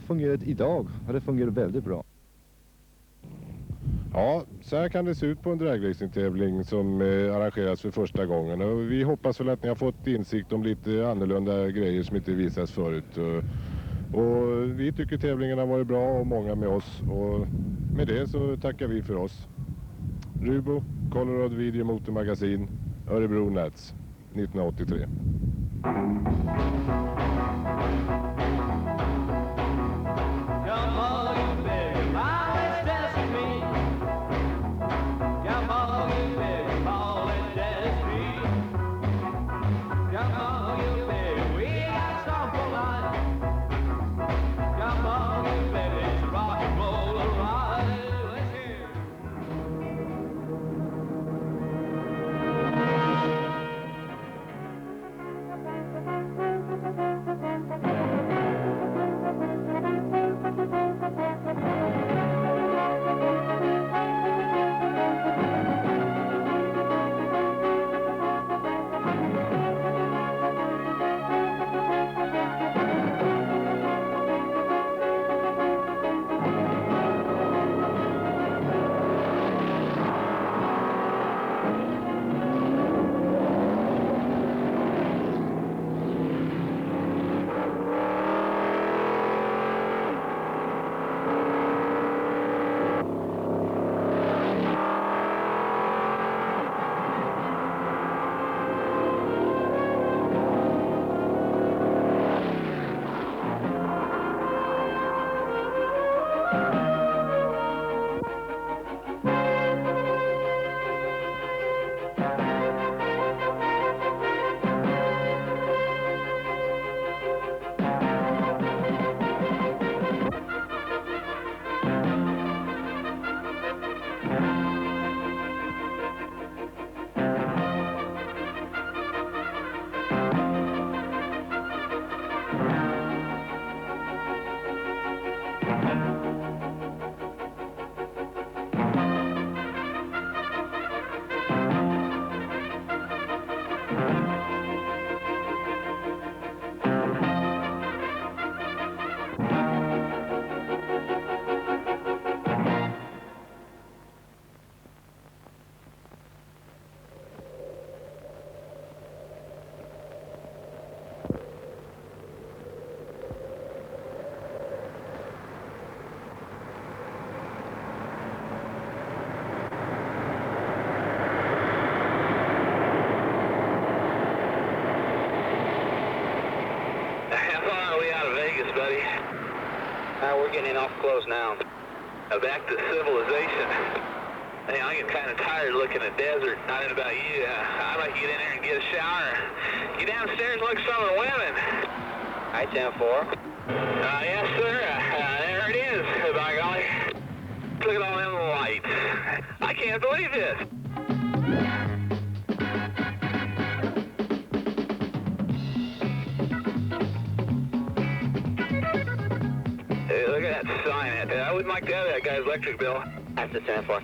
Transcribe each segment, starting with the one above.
Fungerat idag har det fungerat väldigt bra. Ja, så här kan det se ut på en dragracingtävling som arrangeras för första gången. Och vi hoppas väl att ni har fått insikt om lite annorlunda grejer som inte visas förut. Och vi tycker tävlingen har varit bra och många med oss. Och med det så tackar vi för oss. Rubo, Colorado Video Motormagasin, Örebro Nats, 1983. We're getting off close now. Back to civilization. Hey, I get kind of tired looking at desert. I don't know about you. I'd like to get in there and get a shower. Get downstairs and look at some of the women. Hi, 10-4. Yes, sir. There it is, by golly. Look at all them lights. I can't believe this. Look at that sign. I wouldn't like to have that guy's electric bill. That's the 10-4.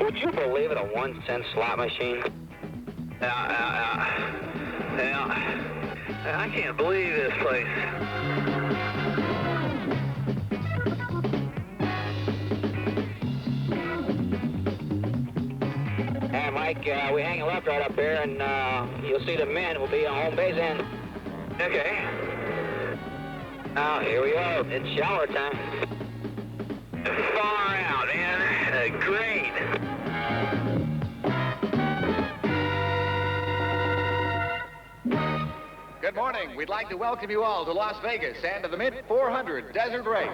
Would you believe it, a 1-cent slot machine? I can't believe this place. Hey, Mike, we hang a left right up there, and you'll see the men will be on home base end. Okay. Now, here we go. It's shower time. Far out, man. Great. Good morning. We'd like to welcome you all to Las Vegas and to the Mid-400 Desert Race.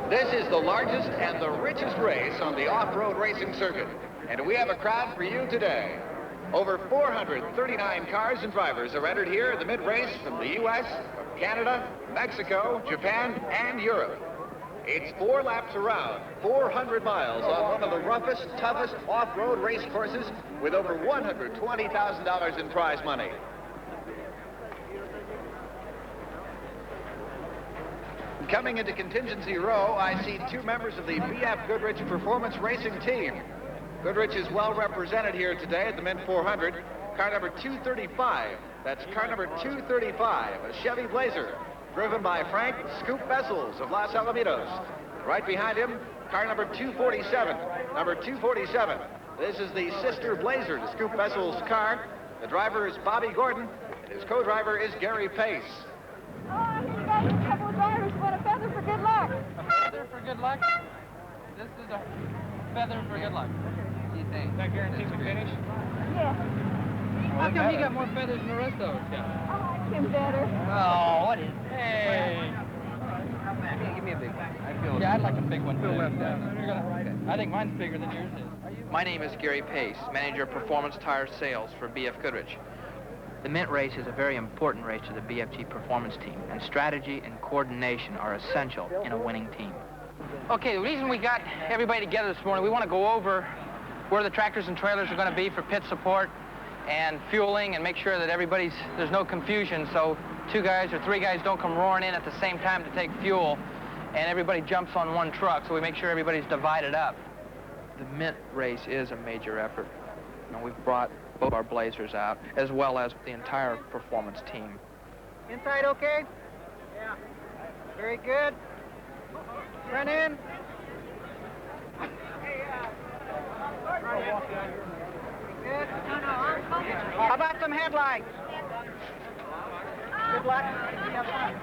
This is the largest and the richest race on the off-road racing circuit, and we have a crowd for you today. Over 439 cars and drivers are entered here in the mid-race from the U.S., Canada, Mexico, Japan, and Europe. It's 4 laps around, 400 miles on one of the roughest, toughest off-road race courses with over $120,000 in prize money. And coming into contingency row, I see two members of the BF Goodrich Performance Racing Team. Goodrich is well represented here today at the Mint 400. Car number 235. That's car number 235, a Chevy Blazer, driven by Frank Scoop Bessels of Los Alamitos. Right behind him, car number 247. Number 247. This is the sister Blazer to Scoop Bessels' car. The driver is Bobby Gordon, and his co-driver is Gary Pace. Oh, he's got a couple of drivers who want a feather for good luck. A feather for good luck? This is a feather for good luck. What do you think? That guarantees the finish? Yeah. How come he got more feathers than the rest of us got? I like him better. Oh, what is... Hey! Give me a big one. Yeah, I'd like a big one, too. I think mine's bigger than yours is. My name is Gary Pace, Manager of Performance Tire Sales for BF Goodrich. The Mint race is a very important race to the BFG Performance Team, and strategy and coordination are essential in a winning team. Okay, the reason we got everybody together this morning, we want to go over where the tractors and trailers are going to be for pit support and fueling, and make sure that there's no confusion, so 2 guys or 3 guys don't come roaring in at the same time to take fuel, and everybody jumps on one truck, so we make sure everybody's divided up. The Mint race is a major effort. We've brought both our Blazers out, as well as the entire performance team. Inside okay? Yeah. Very good. Run in. Good. How about some headlights? Good luck. Have fun.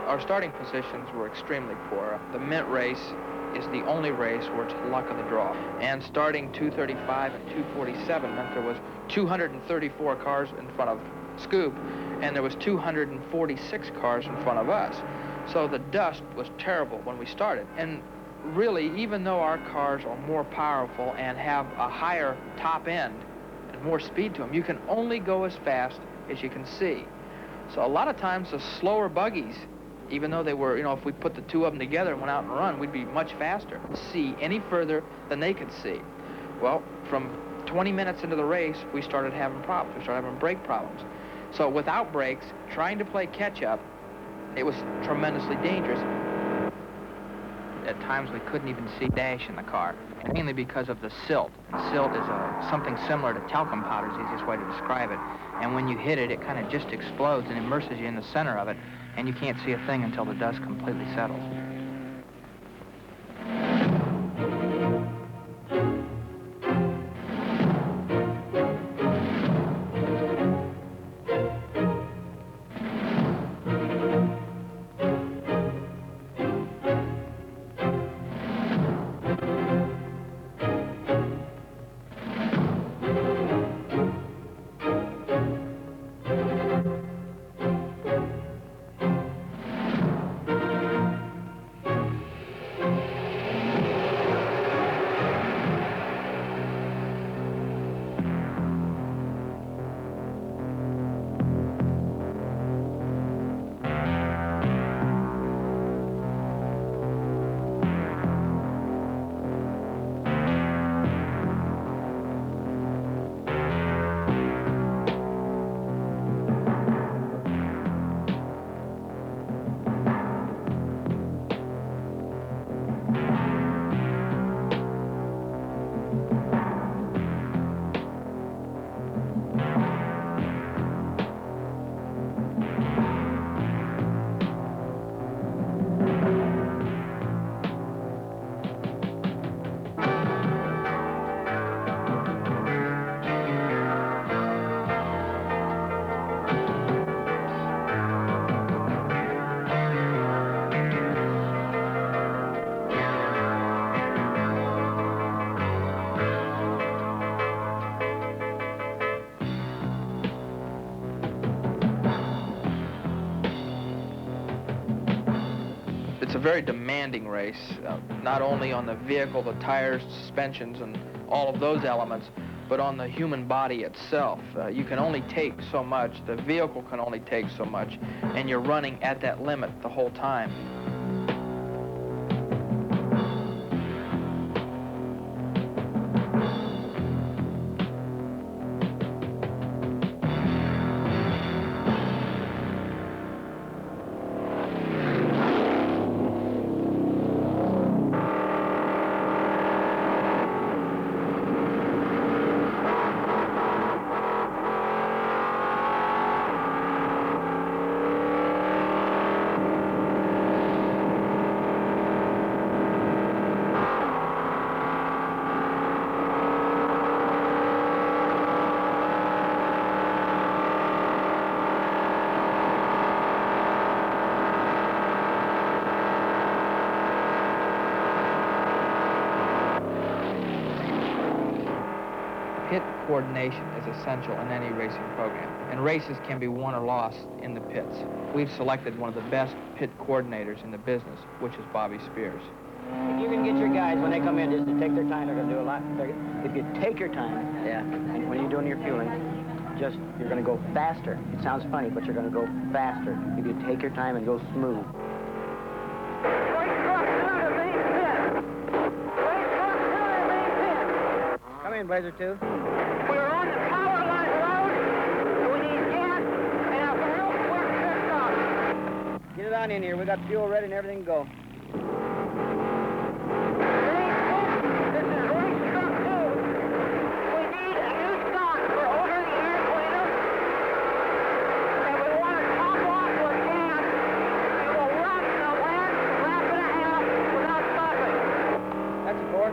Our starting positions were extremely poor. The Mint race is the only race where it's luck of the draw. And starting 235 and 247 meant there was 234 cars in front of Scoop, and there was 246 cars in front of us. So the dust was terrible when we started. And really, even though our cars are more powerful and have a higher top end and more speed to them, you can only go as fast as you can see. So a lot of times the slower buggies, even though they were, if we put the 2 of them together and went out and run, we'd be much faster. See any further than they could see. Well, from 20 minutes into the race, we started having problems. We started having brake problems. So without brakes, trying to play catch-up, it was tremendously dangerous. At times, we couldn't even see dash in the car, mainly because of the silt. Silt is something similar to talcum powder, is the easiest way to describe it. And when you hit it, it kind of just explodes and immerses you in the center of it, and you can't see a thing until the dust completely settles. It's a very demanding race, not only on the vehicle, the tires, suspensions, and all of those elements, but on the human body itself. You can only take so much, the vehicle can only take so much, and you're running at that limit the whole time. Pit coordination is essential in any racing program, and races can be won or lost in the pits. We've selected one of the best pit coordinators in the business, which is Bobby Spears. If you can get your guys, when they come in, just to take their time, they're going to do a lot. If you take your time, yeah, and when you're doing your fueling, you're going to go faster. It sounds funny, but you're going to go faster if you take your time and go smooth. Come in, Blazer 2. We're on the power line road, and we need gas and a real quick pit stop. Get it on in here. We got fuel ready and everything to go. This is race truck 2. We need a new stock for over the air cleaner, and we want to top off with gas, and we'll run the last lap and a half without stopping. That's a 4.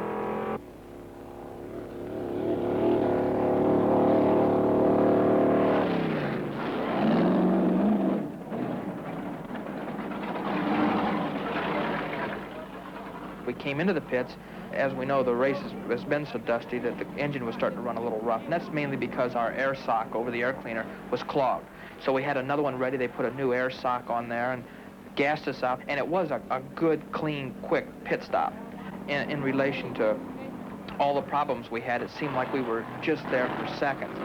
We came into the pits. As we know, the race has been so dusty that the engine was starting to run a little rough, and that's mainly because our air sock over the air cleaner was clogged. So we had another one ready. They put a new air sock on there and gassed us out, and it was a good, clean, quick pit stop. In relation to all the problems we had, it seemed like we were just there for seconds.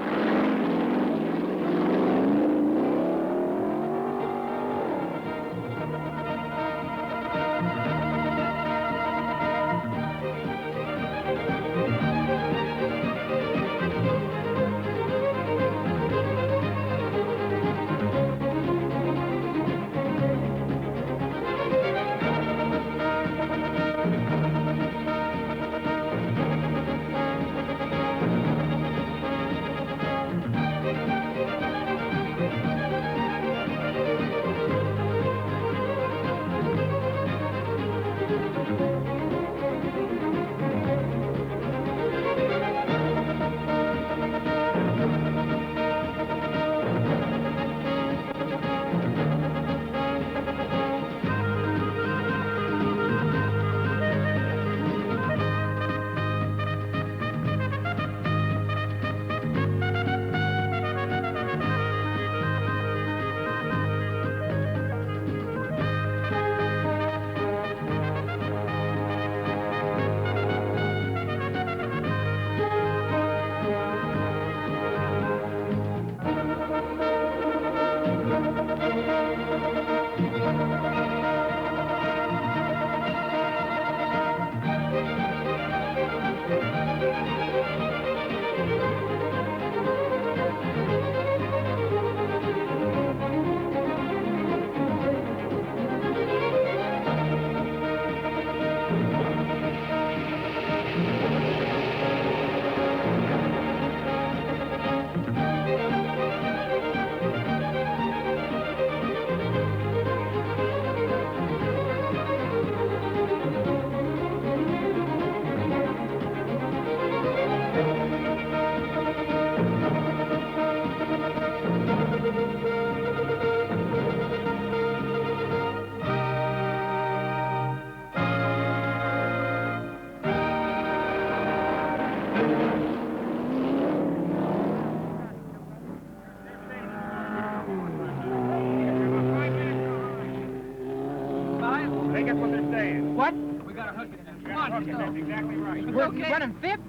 That's exactly right. We're running fifth?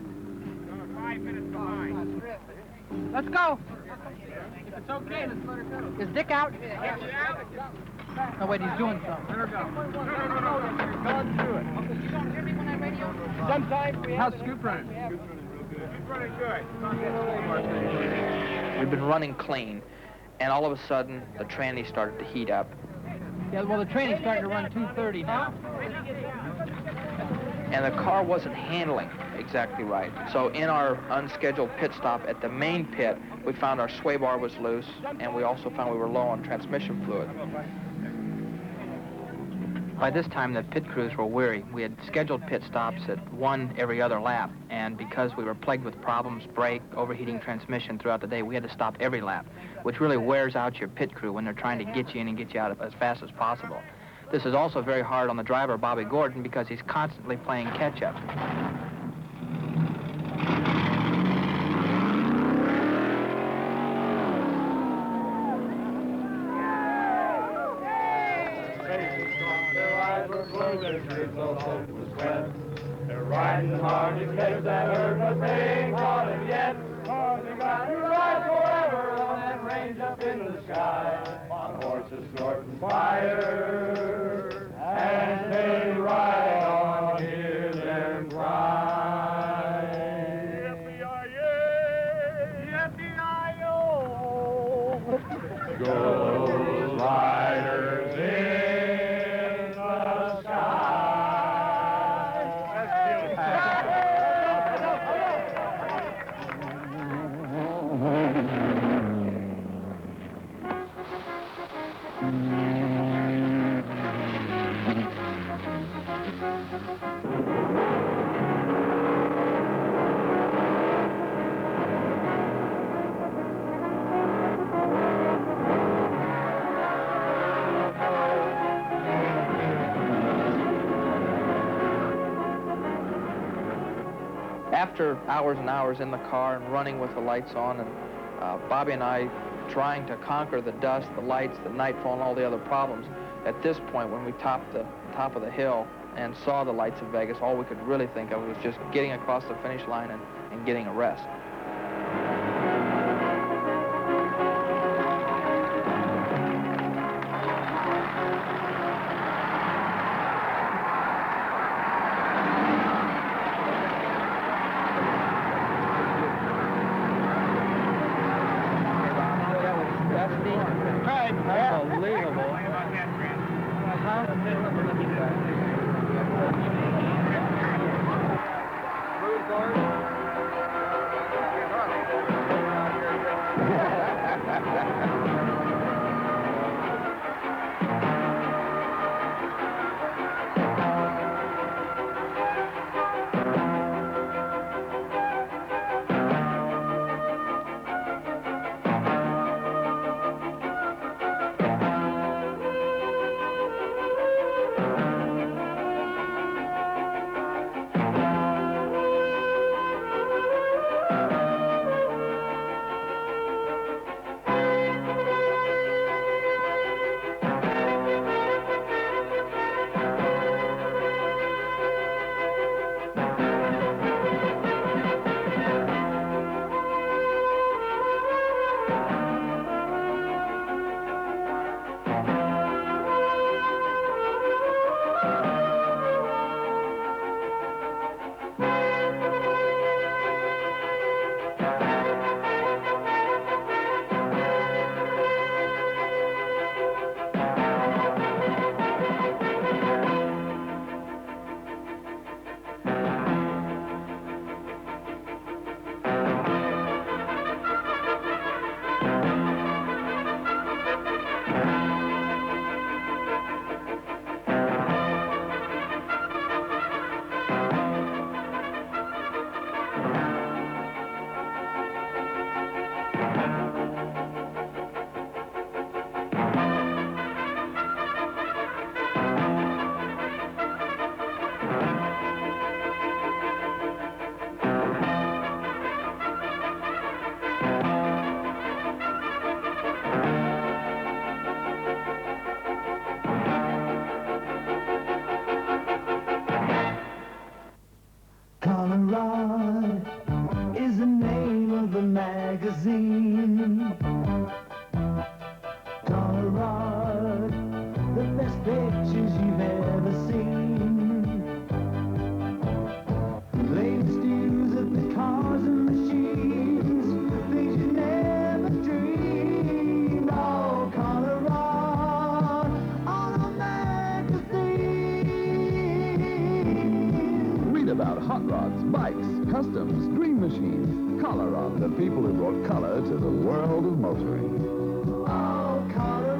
5 minutes behind. Let's go. If it's okay, let's let her go. Is Dick out? No, wait, he's doing something. Let her go. No. You're going through it. You don't hear me when I radio? Sometimes we have... How's Scoop running? Scoop running good. We've been running clean, and all of a sudden, the tranny started to heat up. Yeah, well, the training's starting to run 230 now. And the car wasn't handling exactly right. So in our unscheduled pit stop at the main pit, we found our sway bar was loose, and we also found we were low on transmission fluid. By this time, the pit crews were weary. We had scheduled pit stops at 1 every other lap, and because we were plagued with problems, brake, overheating transmission throughout the day, we had to stop every lap, which really wears out your pit crew when they're trying to get you in and get you out as fast as possible. This is also very hard on the driver, Bobby Gordon, because he's constantly playing catch-up. They're riding hard to catch that herd, but they ain't caught it yet. They got to ride forever on that range up in the sky. On horses snorting fire, and they ride on, hear them cry. Yippee-yi-yi, yippee-yi-yo. Go riders in the sky. After hours and hours in the car and running with the lights on, and Bobby and I trying to conquer the dust, the lights, the nightfall, and all the other problems, at this point, when we topped the top of the hill and saw the lights of Vegas, all we could really think of was just getting across the finish line and getting a rest. Colorado-Magazine. Colorado, the best pictures you've ever seen. Latest news of the cars and machines, things you never dreamed. Oh, Colorado-Magazine. Read about hot rods, bikes, customs, dream machines. Colorado, the people who brought color to the world of motoring. Oh, Colorado.